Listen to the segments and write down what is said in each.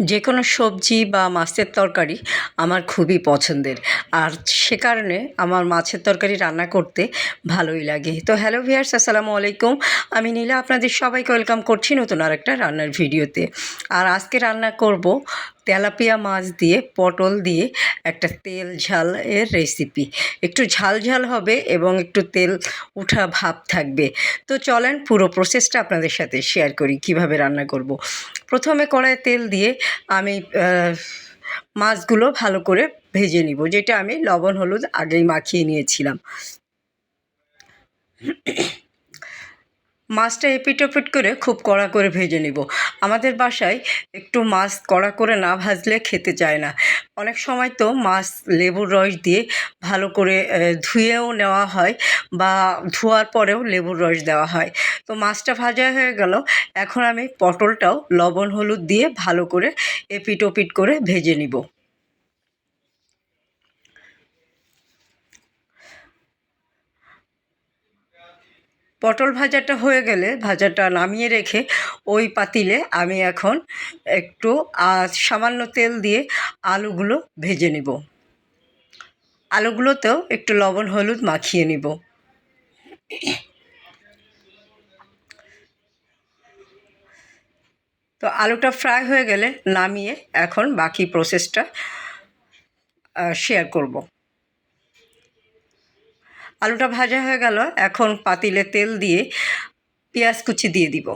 যে কোনো সবজি বা মাছের তরকারি আমার খুবই পছন্দের, আর সে কারণে আমার মাছের তরকারি রান্না করতে ভালোই লাগে। তো হ্যালো ভিউয়ার্স, আসসালামু আলাইকুম। আমি নীলা আপনাদের সবাইকে ওয়েলকাম করছি নতুন আরেকটা রান্নার ভিডিওতে। আর আজকে রান্না করব তেলাপিয়া মাছ দিয়ে পটল দিয়ে একটা তেল ঝালের রেসিপি। একটু ঝাল ঝাল হবে এবং একটু তেল উঠা ভাব থাকবে। তো চলেন পুরো প্রসেসটা আপনাদের সাথে শেয়ার করি কিভাবে রান্না করব। প্রথমে কড়াইয়ে তেল দিয়ে আমি মাছগুলো ভালো করে ভেজে নিব, যেটা আমি লবণ হলুদ আগেই মাখিয়ে নিয়েছিলাম। মাছটা এপিট ওপিট করে খুব কড়া করে ভেজে নিব। আমাদের বাসায় একটু মাছ কড়া করে না ভাজলে খেতে চায় না। অনেক সময় তো মাছ লেবুর রস দিয়ে ভালো করে ধুয়েও নেওয়া হয়, বা ধোয়ার পরেও লেবুর রস দেওয়া হয়। তো মাছটা ভাজা হয়ে গেল, এখন আমি পটলটাও লবণ হলুদ দিয়ে ভালো করে এপিট ওপিট করে ভেজে নিব। পটল ভাজাটা হয়ে গেলে ভাজাটা নামিয়ে রেখে ওই পাতিলে আমি এখন একটু সামান্য তেল দিয়ে আলুগুলো ভেজে নিব। আলুগুলোতেও একটু লবণ হলুদ মাখিয়ে নিব। তো আলুটা ফ্রাই হয়ে গেলে নামিয়ে এখন বাকি প্রসেসটা শেয়ার করব। আলুটা ভাজা হয়ে গেল, এখন পাতিলে তেল দিয়ে পেঁয়াজ কুচি দিয়ে দিব।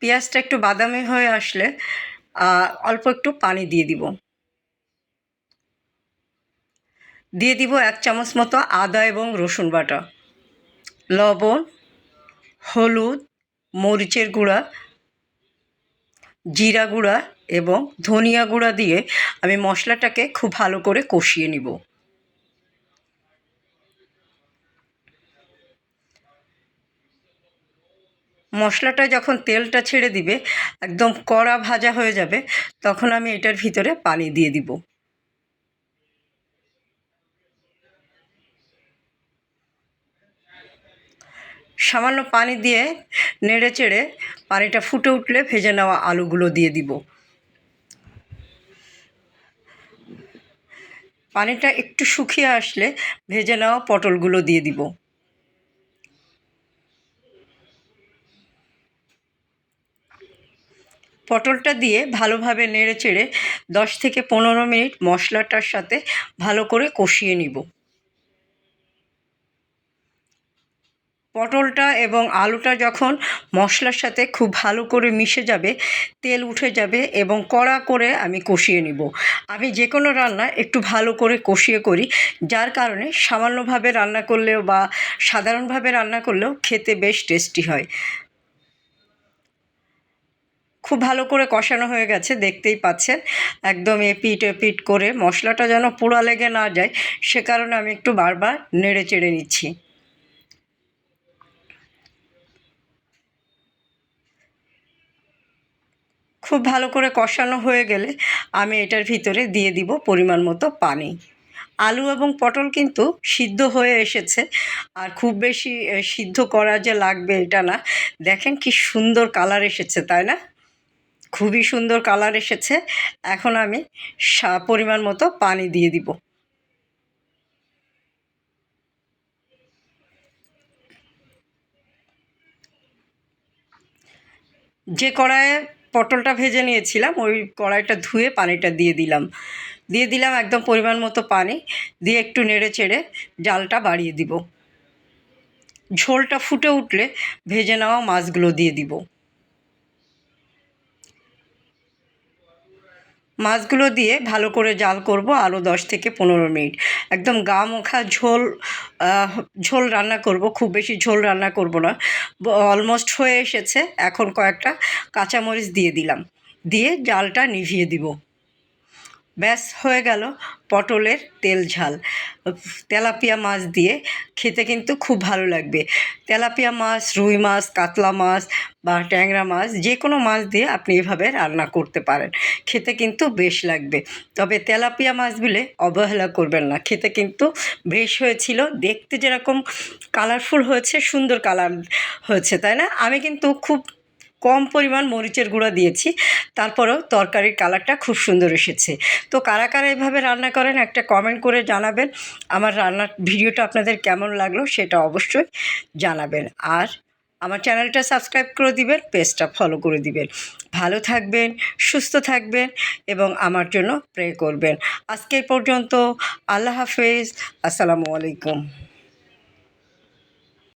পেঁয়াজটা একটু বাদামি হয়ে আসলে অল্প একটু পানি দিয়ে দিব। দিয়ে দিব 1 চামচ মতো আদা এবং রসুন বাটা, লবণ, হলুদ, মরিচের গুঁড়া, জিরা গুঁড়া এবং ধনিয়া গুঁড়া দিয়ে আমি মশলাটাকে খুব ভালো করে কষিয়ে নিব। মশলাটা যখন তেলটা ছেড়ে দিবে, একদম কড়া ভাজা হয়ে যাবে, তখন আমি এটার ভিতরে পানি দিয়ে দিব। সামান্য পানি দিয়ে নেড়ে চেড়ে পানিটা ফুটে উঠলে ভেজে নেওয়া আলুগুলো দিয়ে দিব। পানিটা একটু শুকিয়ে আসলে ভেজে নেওয়া পটলগুলো দিয়ে দিব। পটলটা দিয়ে ভালোভাবে নেড়ে চেড়ে 10 থেকে 15 মিনিট মশলাটার সাথে ভালো করে কষিয়ে নিব। পটলটা এবং আলুটা যখন মশলার সাথে খুব ভালো করে মিশে যাবে, তেল উঠে যাবে এবং কড়া করে আমি কষিয়ে নিব। আমি যে কোনো রান্না একটু ভালো করে কষিয়ে করি, যার কারণে সামান্যভাবে রান্না করলেও বা সাধারণভাবে রান্না করলেও খেতে বেশ টেস্টি হয়। খুব ভালো করে কষানো হয়ে গেছে, দেখতেই পাচ্ছেন। একদম এপিট এপিট করে মশলাটা যেন পোড়া লেগে না যায়, সে কারণে আমি একটু বারবার নেড়ে চেড়ে নিচ্ছি। খুব ভালো করে কষানো হয়ে গেলে আমি এটার ভিতরে দিয়ে দিব পরিমাণ মতো পানি। আলু এবং পটল কিন্তু সিদ্ধ হয়ে এসেছে, আর খুব বেশি সিদ্ধ করা যে লাগবে এটা না। দেখেন কি সুন্দর কালার এসেছে, তাই না? খুবই সুন্দর কালার এসেছে। এখন আমি পরিমাণ মতো পানি দিয়ে দিব। যে কড়াইয়ে পটলটা ভেজে নিয়েছিলাম, ওই কড়াইটা ধুয়ে পানিটা দিয়ে দিলাম একদম পরিমাণ মতো পানি দিয়ে একটু নেড়ে চেড়ে জালটা বাড়িয়ে দিব। ঝোলটা ফুটে উঠলে ভেজে নেওয়া মাছগুলো দিয়ে দিব। মাছগুলো দিয়ে ভালো করে জাল করব আরও 10 থেকে 15 মিনিট। একদম গা মাখা ঝোল ঝোল রান্না করব, খুব বেশি ঝোল রান্না করব না। অলমোস্ট হয়ে এসেছে, এখন কয়েকটা কাঁচামরিচ দিয়ে দিলাম, দিয়ে জালটা নিভিয়ে দিব। ব্যাস হয়ে গেল পটলের তেল ঝাল তেলাপিয়া মাছ দিয়ে। খেতে কিন্তু খুব ভালো লাগবে। তেলাপিয়া মাছ, রুই মাছ, কাতলা মাছ বা ট্যাংরা মাছ, যে কোনো মাছ দিয়ে আপনি এভাবে রান্না করতে পারেন, খেতে কিন্তু বেশ লাগবে। তবে তেলাপিয়া মাছগুলো অবহেলা করবেন না, খেতে কিন্তু বেশ হয়েছিল। দেখতে যেরকম কালারফুল হয়েছে, সুন্দর কালার হয়েছে, তাই না? আমি কিন্তু খুব কম পরিমাণ মরিচের গুঁড়া দিয়েছি, তারপরেও তরকারির কালারটা খুব সুন্দর এসেছে। তো কারা কারা এভাবে রান্না করেন একটা কমেন্ট করে জানাবেন। আমার রান্নার ভিডিওটা আপনাদের কেমন লাগলো সেটা অবশ্যই জানাবেন। আর আমার চ্যানেলটা সাবস্ক্রাইব করে দিবেন, পেজটা ফলো করে দিবেন। ভালো থাকবেন, সুস্থ থাকবেন এবং আমার জন্য প্রে করবেন। আজকে এই পর্যন্ত। আল্লাহ হাফেজ। আসসালামু আলাইকুম।